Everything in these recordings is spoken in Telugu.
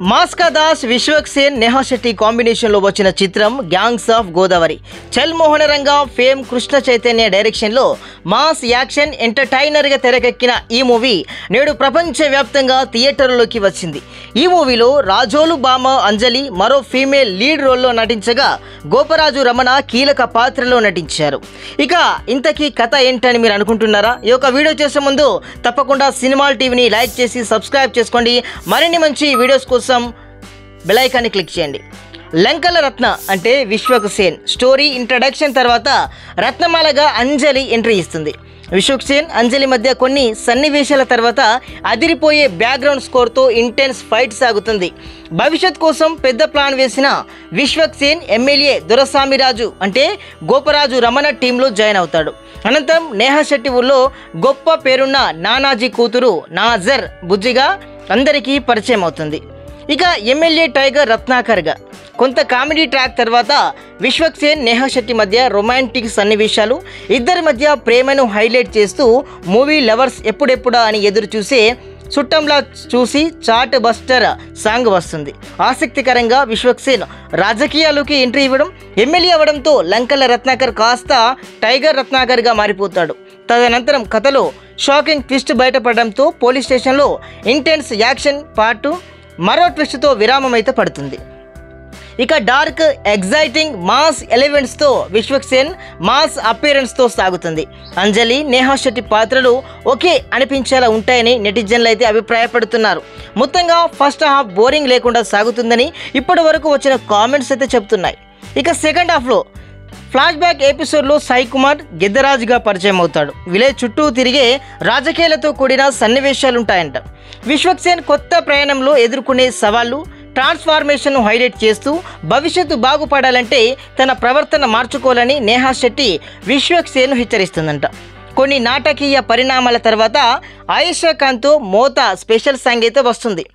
మాస్కా దాస్, విశ్వక్ సేన్, నేహా శెట్టి కాంబినేషన్లో వచ్చిన చిత్రం గ్యాంగ్స్ ఆఫ్ గోదావరి. చల్ మోహన రంగా, ఫేమ్ కృష్ణ చైతన్య డైరెక్షన్లో మాస్ యాక్షన్ ఎంటర్టైనర్గా తెరకెక్కిన ఈ మూవీ నేడు ప్రపంచవ్యాప్తంగా థియేటర్లోకి వచ్చింది. ఈ మూవీలో రాజోలు బామ అంజలి మరో ఫీమేల్ లీడ్ రోల్లో నటించగా గోపరాజు రమణ కీలక పాత్రలో నటించారు. ఇక ఇంతకీ కథ ఏంటని మీరు అనుకుంటున్నారా? ఈ యొక్క వీడియో చేసే ముందు తప్పకుండా సినిమాల్ టీవీని లైక్ చేసి సబ్స్క్రైబ్ చేసుకోండి. మరిన్ని మంచి వీడియోస్ కోసం బెల్ ఐకాన్ని క్లిక్ చేయండి. లంకల రత్న అంటే విశ్వక్ సేన్ స్టోరీ ఇంట్రడక్షన్ తర్వాత రత్నమాలగా అంజలి ఎంట్రీ ఇస్తుంది. విశ్వక్ సేన్ అంజలి మధ్య కొన్ని సన్నివేశాల తర్వాత అదిరిపోయే బ్యాక్గ్రౌండ్ స్కోర్తో ఇంటెన్స్ ఫైట్ సాగుతుంది. భవిష్యత్ కోసం పెద్ద ప్లాన్ వేసిన విశ్వక్ సేన్ ఎమ్మెల్యే దొరసామిరాజు అంటే గోపరాజు రమణ టీంలో జాయిన్ అవుతాడు. అనంతరం నేహా శెట్టి ఊళ్ళో గొప్ప పేరున్న నానాజీ కూతురు నాజర్ బుజ్జిగా అందరికీ పరిచయం అవుతుంది. ఇక ఎమ్మెల్యే టైగర్ రత్నాకర్గా కొంత కామెడీ ట్రాక్ తర్వాత విశ్వక్ సేన్ నేహా శెట్టి మధ్య రొమాంటిక్ సన్నివేశాలు, ఇద్దరి మధ్య ప్రేమను హైలైట్ చేస్తూ మూవీ లవర్స్ ఎప్పుడెప్పుడా అని ఎదురు చూసే చుట్టంలా చూసి చాట్ బస్టర్ సాంగ్ వస్తుంది. ఆసక్తికరంగా విశ్వక్ సేన్ రాజకీయాల్లోకి ఎంట్రీ ఇవ్వడం, ఎమ్మెల్యే అవ్వడంతో లంకల రత్నాకర్ కాస్త టైగర్ రత్నాకర్గా మారిపోతాడు. తదనంతరం కథలో షాకింగ్ ట్విస్ట్ బయటపడడంతో పోలీస్ స్టేషన్లో ఇంటెన్స్ యాక్షన్ పార్ట్ మరో ట్విస్ట్తో విరామం అయితే పడుతుంది. ఇక డార్క్ ఎగ్జైటింగ్ మాస్ ఎలిమెంట్స్తో విశ్వక్ సేన్ మాస్ అపియరెన్స్తో సాగుతుంది. అంజలి, నేహా శెట్టి పాత్రలు ఒకే అనిపించేలా ఉంటాయని నెటిజన్లు అయితే అభిప్రాయపడుతున్నారు. మొత్తంగా ఫస్ట్ హాఫ్ బోరింగ్ లేకుండా సాగుతుందని ఇప్పటి వరకు వచ్చిన కామెంట్స్ అయితే చెప్తున్నాయి. ఇక సెకండ్ హాఫ్లో ఫ్లాష్ బ్యాక్ ఎపిసోడ్లో సాయి కుమార్ గిద్దరాజుగా పరిచయం అవుతాడు. విలేజ్ చుట్టూ తిరిగే రాజకీయాలతో కూడిన సన్నివేశాలుంటాయంట. విశ్వక్ సేన్ కొత్త ప్రయాణంలో ఎదుర్కొనే సవాళ్ళు, ట్రాన్స్ఫార్మేషన్ హైలైట్ చేస్తూ భవిష్యత్తు బాగుపడాలంటే తన ప్రవర్తన మార్చుకోవాలని నేహా శెట్టి విశ్వక్ సేన్ను హెచ్చరిస్తుందంట. కొన్ని నాటకీయ పరిణామాల తర్వాత ఆయేషా ఖాన్తో మోత స్పెషల్ సాంగ్ అయితే వస్తుంది.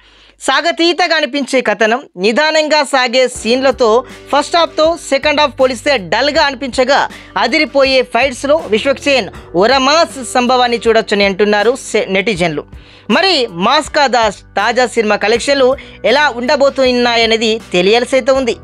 సాగతీతగా అనిపించే కథనం, నిదానంగా సాగే సీన్లతో ఫస్ట్ హాఫ్తో సెకండ్ హాఫ్ పోలిస్తే డల్గా అనిపించగా అదిరిపోయే ఫైట్స్లో విశ్వక్ సేన్ ఒరమాస్ సంభవాన్ని చూడొచ్చని అంటున్నారు నెటిజన్లు. మరి మాస్కా దాస్ తాజా సినిమా కలెక్షన్లు ఎలా ఉండబోతున్నాయనేది తెలియాల్సి అయితే ఉంది.